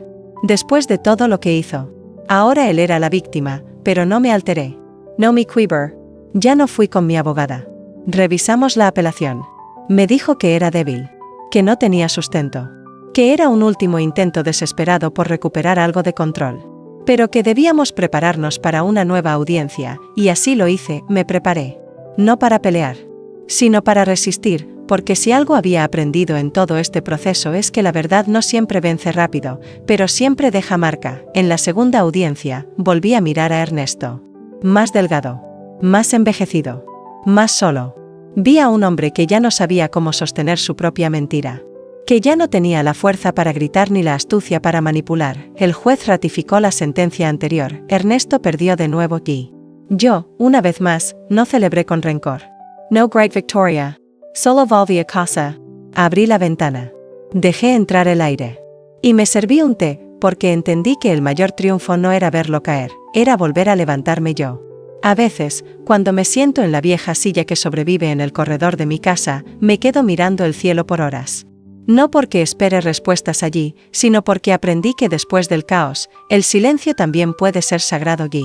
Después de todo lo que hizo, ahora él era la víctima, pero no me alteré. No me quiver. Ya no fui con mi abogada. Revisamos la apelación. Me dijo que era débil, que no tenía sustento, que era un último intento desesperado por recuperar algo de control, pero que debíamos prepararnos para una nueva audiencia, y así lo hice. Me preparé. No para pelear, sino para resistir, porque si algo había aprendido en todo este proceso es que la verdad no siempre vence rápido, pero siempre deja marca. En la segunda audiencia, volví a mirar a Ernesto. Más delgado, más envejecido, más solo. Vi a un hombre que ya no sabía cómo sostener su propia mentira, que ya no tenía la fuerza para gritar ni la astucia para manipular. El juez ratificó la sentencia anterior. Ernesto perdió de nuevo y yo, una vez más, no celebré con rencor. No great victoria. Solo volví a casa. Abrí la ventana. Dejé entrar el aire. Y me serví un té, porque entendí que el mayor triunfo no era verlo caer, era volver a levantarme yo. A veces, cuando me siento en la vieja silla que sobrevive en el corredor de mi casa, me quedo mirando el cielo por horas. No porque espere respuestas allí, sino porque aprendí que después del caos, el silencio también puede ser sagrado y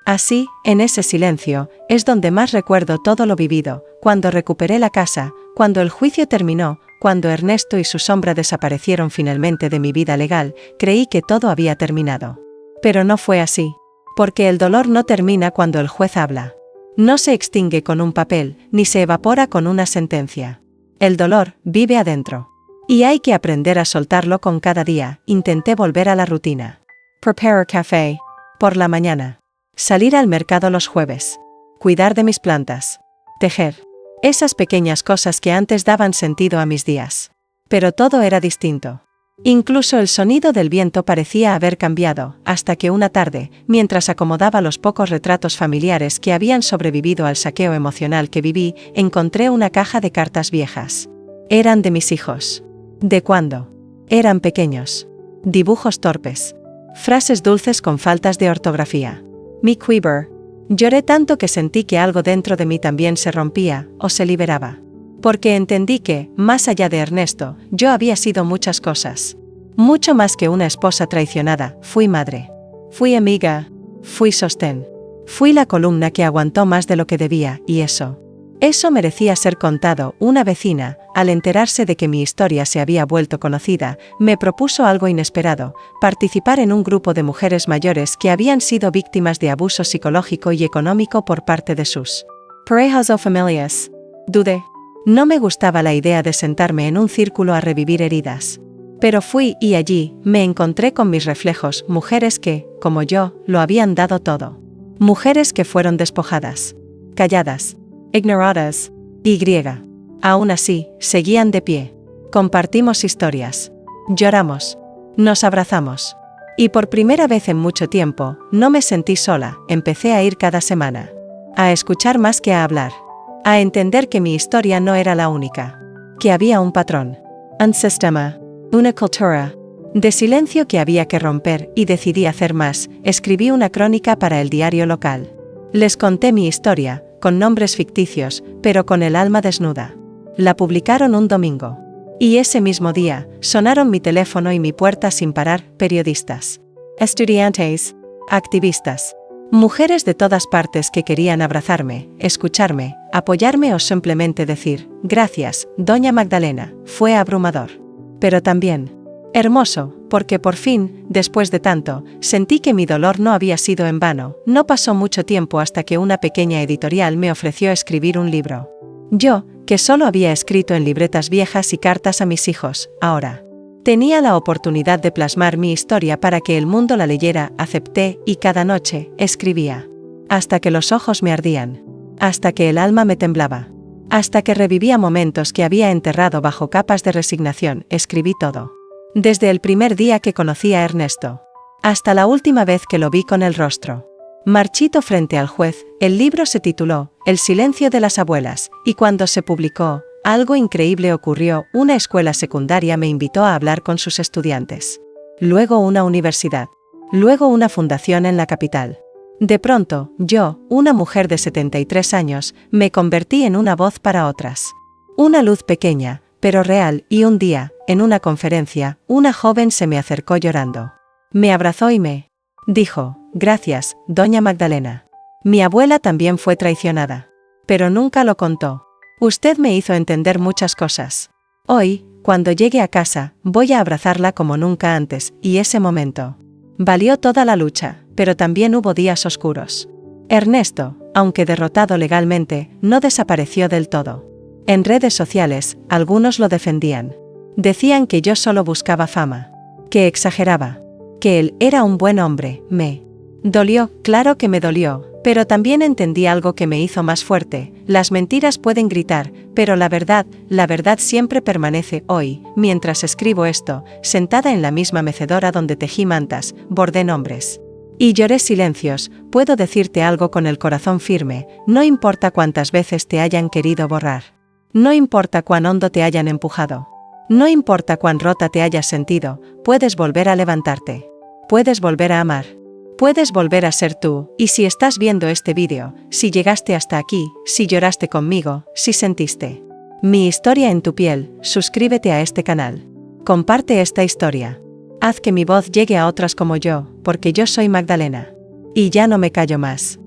así, en ese silencio, es donde más recuerdo todo lo vivido, cuando recuperé la casa, cuando el juicio terminó, cuando Ernesto y su sombra desaparecieron finalmente de mi vida legal. Creí que todo había terminado. Pero no fue así. Porque el dolor no termina cuando el juez habla. No se extingue con un papel, ni se evapora con una sentencia. El dolor vive adentro. Y hay que aprender a soltarlo con cada día. Intenté volver a la rutina. Prepare café. Por la mañana. Salir al mercado los jueves. Cuidar de mis plantas. Tejer. Esas pequeñas cosas que antes daban sentido a mis días. Pero todo era distinto. Incluso el sonido del viento parecía haber cambiado, hasta que una tarde, mientras acomodaba los pocos retratos familiares que habían sobrevivido al saqueo emocional que viví, encontré una caja de cartas viejas. Eran de mis hijos. ¿De cuándo? Eran pequeños. Dibujos torpes. Frases dulces con faltas de ortografía. Mi quiver. Lloré tanto que sentí que algo dentro de mí también se rompía, o se liberaba. Porque entendí que, más allá de Ernesto, yo había sido muchas cosas. Mucho más que una esposa traicionada. Fui madre. Fui amiga. Fui sostén. Fui la columna que aguantó más de lo que debía, y eso merecía ser contado. Una vecina, al enterarse de que mi historia se había vuelto conocida, me propuso algo inesperado: participar en un grupo de mujeres mayores que habían sido víctimas de abuso psicológico y económico por parte de sus parejas o familias. Dudé. No me gustaba la idea de sentarme en un círculo a revivir heridas. Pero fui, y allí me encontré con mis reflejos, mujeres que, como yo, lo habían dado todo. Mujeres que fueron despojadas, calladas, ignoradas, y aún así, seguían de pie. Compartimos historias. Lloramos. Nos abrazamos. Y por primera vez en mucho tiempo, no me sentí sola. Empecé a ir cada semana. A escuchar más que a hablar. A entender que mi historia no era la única. Que había un patrón. Un sistema. Una cultura. De silencio que había que romper, y decidí hacer más. Escribí una crónica para el diario local. Les conté mi historia, con nombres ficticios, pero con el alma desnuda. La publicaron un domingo. Y ese mismo día, sonaron mi teléfono y mi puerta sin parar: periodistas, estudiantes, activistas, mujeres de todas partes que querían abrazarme, escucharme, apoyarme o simplemente decir: gracias, doña Magdalena. Fue abrumador. Pero también hermoso, porque por fin, después de tanto, sentí que mi dolor no había sido en vano. No pasó mucho tiempo hasta que una pequeña editorial me ofreció escribir un libro. Yo, que solo había escrito en libretas viejas y cartas a mis hijos, ahora Tenía la oportunidad de plasmar mi historia para que el mundo la leyera, acepté, y cada noche, escribía. Hasta que los ojos me ardían. Hasta que el alma me temblaba. Hasta que revivía momentos que había enterrado bajo capas de resignación, escribí todo. Desde el primer día que conocí a Ernesto. Hasta la última vez que lo vi con el rostro marchito frente al juez. El libro se tituló El silencio de las abuelas, y cuando se publicó, algo increíble ocurrió. Una escuela secundaria me invitó a hablar con sus estudiantes. Luego una universidad. Luego una fundación en la capital. De pronto, yo, una mujer de 73 años, me convertí en una voz para otras. Una luz pequeña, pero real, y un día, en una conferencia, una joven se me acercó llorando. Me abrazó y me dijo, gracias, doña Magdalena. Mi abuela también fue traicionada. Pero nunca lo contó. Usted me hizo entender muchas cosas. Hoy, cuando llegue a casa, voy a abrazarla como nunca antes, y ese momento valió toda la lucha, pero también hubo días oscuros. Ernesto, aunque derrotado legalmente, no desapareció del todo. En redes sociales, algunos lo defendían. Decían que yo solo buscaba fama. Que exageraba. Que él era un buen hombre. Me dolió, claro que me dolió, pero también entendí algo que me hizo más fuerte. Las mentiras pueden gritar, pero la verdad siempre permanece. Hoy, mientras escribo esto, sentada en la misma mecedora donde tejí mantas, bordé nombres y lloré silencios, puedo decirte algo con el corazón firme, no importa cuántas veces te hayan querido borrar. No importa cuán hondo te hayan empujado. No importa cuán rota te hayas sentido, puedes volver a levantarte. Puedes volver a amar. Puedes volver a ser tú, y si estás viendo este vídeo, si llegaste hasta aquí, si lloraste conmigo, si sentiste mi historia en tu piel, suscríbete a este canal. Comparte esta historia. Haz que mi voz llegue a otras como yo, porque yo soy Magdalena. Y ya no me callo más.